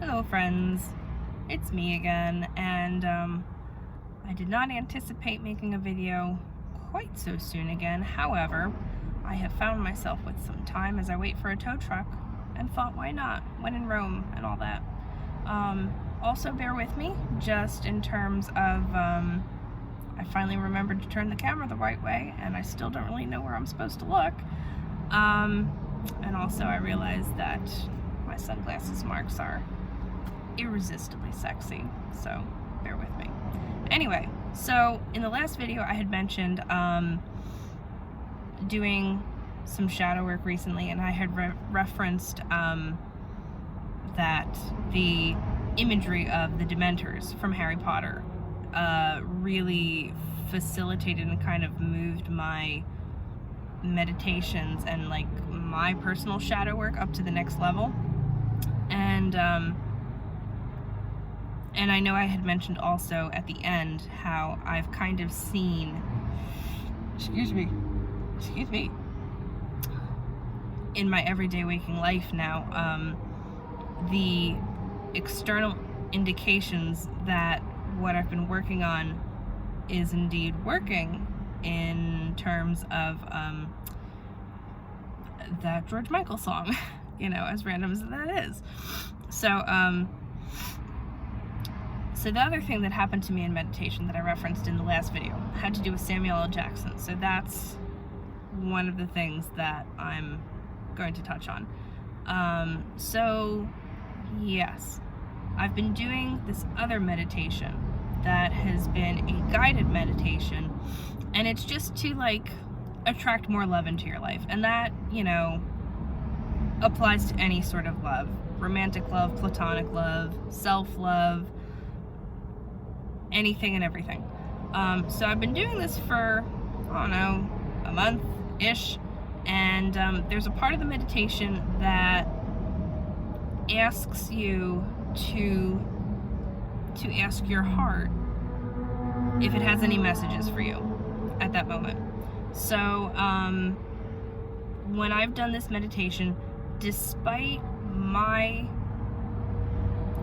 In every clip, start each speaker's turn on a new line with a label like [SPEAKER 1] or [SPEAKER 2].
[SPEAKER 1] Hello friends, it's me again, and I did not anticipate making a video quite so soon again. However, I have found myself with some time as I wait for a tow truck and thought, why not, when in Rome and all that. Also bear with me just in terms of I finally remembered to turn the camera the right way and I still don't really know where I'm supposed to look. And also I realized that my sunglasses marks are irresistibly sexy, so bear with me. Anyway, so in the last video I had mentioned doing some shadow work recently, and I had referenced that the imagery of the Dementors from Harry Potter really facilitated and kind of moved my meditations and like my personal shadow work up to the next level. And I know I had mentioned also at the end how I've kind of seen, excuse me, in my everyday waking life now, the external indications that what I've been working on is indeed working in terms of that George Michael song, you know, as random as that is. So the other thing that happened to me in meditation that I referenced in the last video had to do with Samuel L. Jackson. So that's one of the things that I'm going to touch on. So yes, I've been doing this other meditation that has been a guided meditation, and it's just to like attract more love into your life. And that, you know, applies to any sort of love: romantic love, platonic love, self-love, anything and everything. So I've been doing this for, I don't know, a month-ish, and there's a part of the meditation that asks you to ask your heart if it has any messages for you at that moment. So when I've done this meditation, despite my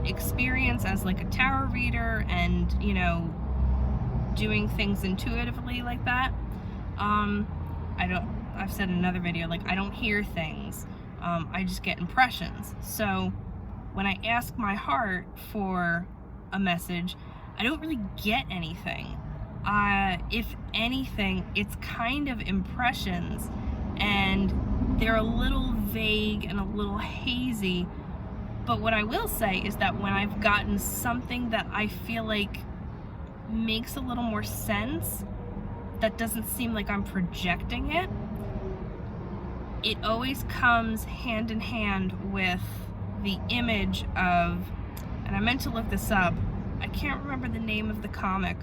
[SPEAKER 1] experience as like a tarot reader and, you know, doing things intuitively like that, I've said in another video, like, I don't hear things, I just get impressions. So when I ask my heart for a message, I don't really get anything. If anything, it's kind of impressions, and they're a little vague and a little hazy. But what I will say is that when I've gotten something that I feel like makes a little more sense, that doesn't seem like I'm projecting it, it always comes hand in hand with the image of, and I meant to look this up, I can't remember the name of the comic,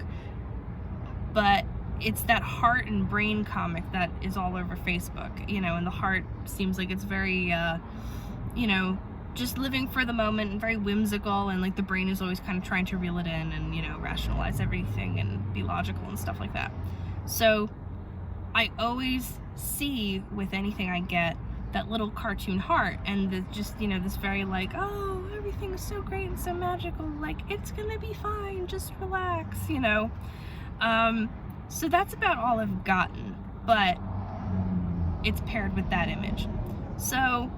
[SPEAKER 1] but it's that heart and brain comic that is all over Facebook, you know, and the heart seems like it's very, you know, just living for the moment and very whimsical, and like the brain is always kind of trying to reel it in and, you know, rationalize everything and be logical and stuff like that. So I always see with anything I get that little cartoon heart, and just, you know, this very like, oh, everything is so great and so magical, like it's gonna be fine, just relax, you know. So that's about all I've gotten, but it's paired with that image. So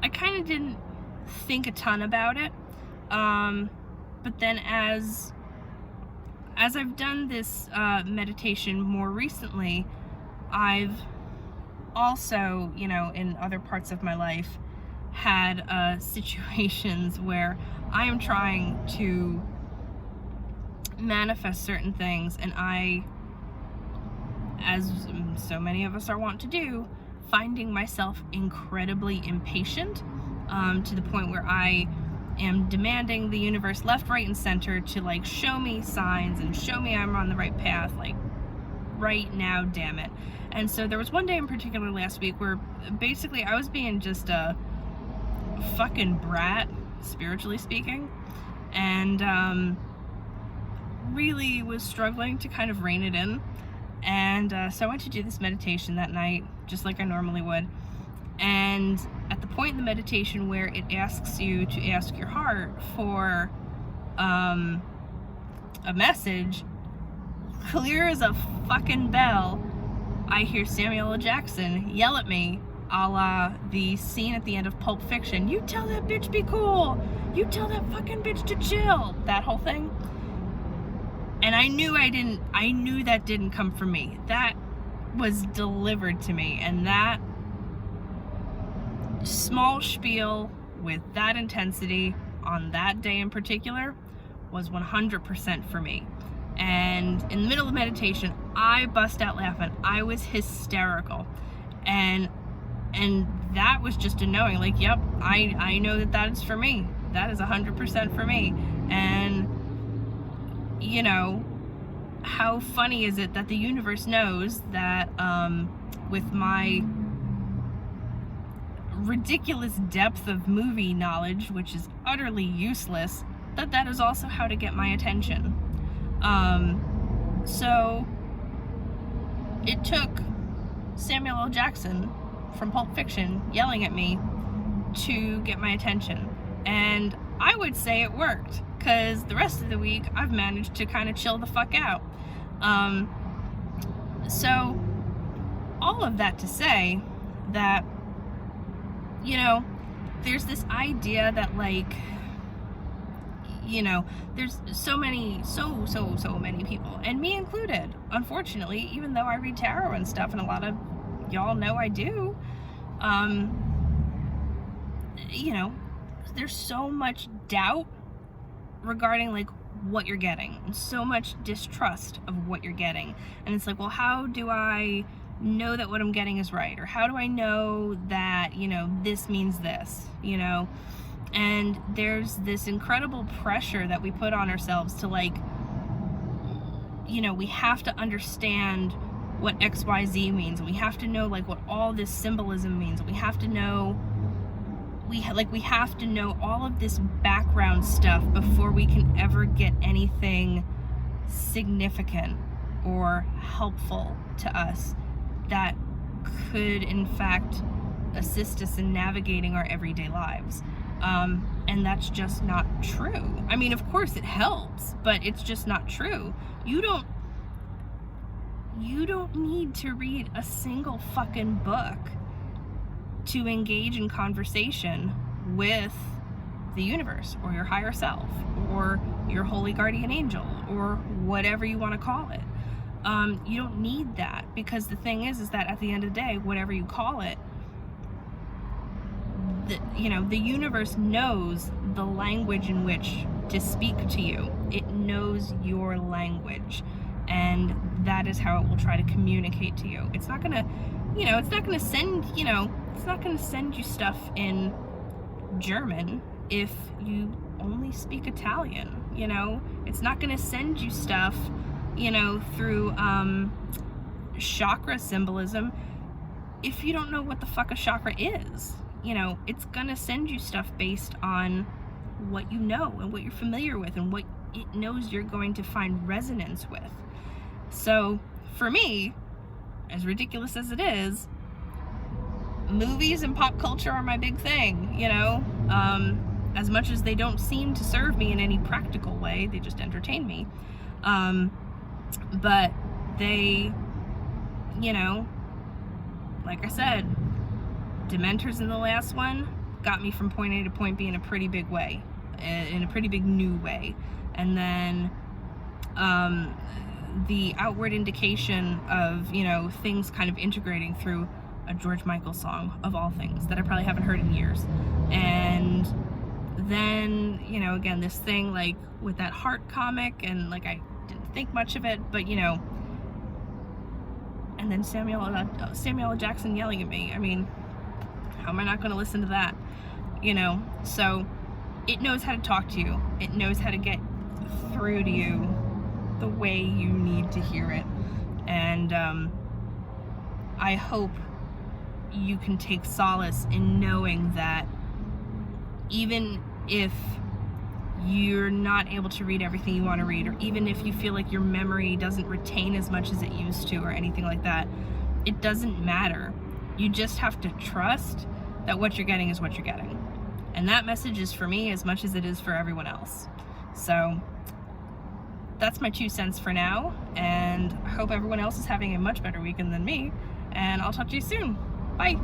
[SPEAKER 1] I kind of didn't think a ton about it, but then as I've done this meditation more recently, I've also, you know, in other parts of my life had situations where I am trying to manifest certain things, and I, as so many of us are wont to do, finding myself incredibly impatient, to the point where I am demanding the universe left, right, and center to like show me signs and show me I'm on the right path, like right now, damn it. And so there was one day in particular last week where basically I was being just a fucking brat, spiritually speaking, and really was struggling to kind of rein it in. And so I went to do this meditation that night, just like I normally would. And at the point in the meditation where it asks you to ask your heart for a message, clear as a fucking bell, I hear Samuel L. Jackson yell at me, a la the scene at the end of Pulp Fiction. You tell that bitch be cool. You tell that fucking bitch to chill. That whole thing. And I knew that didn't come from me. That was delivered to me. And that small spiel with that intensity on that day in particular was 100% for me. And in the middle of meditation, I bust out laughing. I was hysterical. And that was just a knowing, like, yep, I know that is for me. That is 100% for me. And, you know, how funny is it that the universe knows that with my ridiculous depth of movie knowledge, which is utterly useless, that is also how to get my attention. So it took Samuel L. Jackson from Pulp Fiction yelling at me to get my attention. And I would say it worked, because the rest of the week I've managed to kind of chill the fuck out. So all of that to say that, you know, there's this idea that, like, you know, there's so many people, and me included, unfortunately, even though I read tarot and stuff, and a lot of y'all know I do, you know, there's so much doubt regarding, like, what you're getting, and so much distrust of what you're getting. And it's like, well, how do I know that what I'm getting is right? Or how do I know that, you know, this means this, you know? And there's this incredible pressure that we put on ourselves to, like, you know, we have to understand what XYZ means, and we have to know, like, what all this symbolism means. We have to know, we have to know all of this background stuff before we can ever get anything significant or helpful to us that could, in fact, assist us in navigating our everyday lives. And that's just not true. I mean, of course it helps, but it's just not true. You don't need to read a single fucking book to engage in conversation with the universe, or your higher self, or your holy guardian angel, or whatever you want to call it. You don't need that, because the thing is that at the end of the day, whatever you call it, you know, the universe knows the language in which to speak to you. It knows your language, and that is how it will try to communicate to you. It's not gonna, you know, it's not gonna send you stuff in German if you only speak Italian, you know? It's not gonna send you stuff, you know, through chakra symbolism if you don't know what the fuck a chakra is. You know, it's gonna send you stuff based on what you know and what you're familiar with and what it knows you're going to find resonance with. So for me, as ridiculous as it is, movies and pop culture are my big thing, you know. As much as they don't seem to serve me in any practical way, they just entertain me. But they, you know, like I said, Dementors in the last one got me from point A to point B in a pretty big way, in a pretty big new way. And then the outward indication of, you know, things kind of integrating through a George Michael song, of all things, that I probably haven't heard in years. And then, you know, again, this thing, like, with that Heart comic, and, like, I didn't think much of it, but, you know, and then Samuel L. Jackson yelling at me. I mean, how am I not going to listen to that? You know, so it knows how to talk to you. It knows how to get through to you the way you need to hear it. And I hope you can take solace in knowing that even if you're not able to read everything you want to read, or even if you feel like your memory doesn't retain as much as it used to, or anything like that, it doesn't matter. You just have to trust that what you're getting is what you're getting. And that message is for me as much as it is for everyone else. So that's my 2 cents for now, and I hope everyone else is having a much better weekend than me, and I'll talk to you soon. Bye.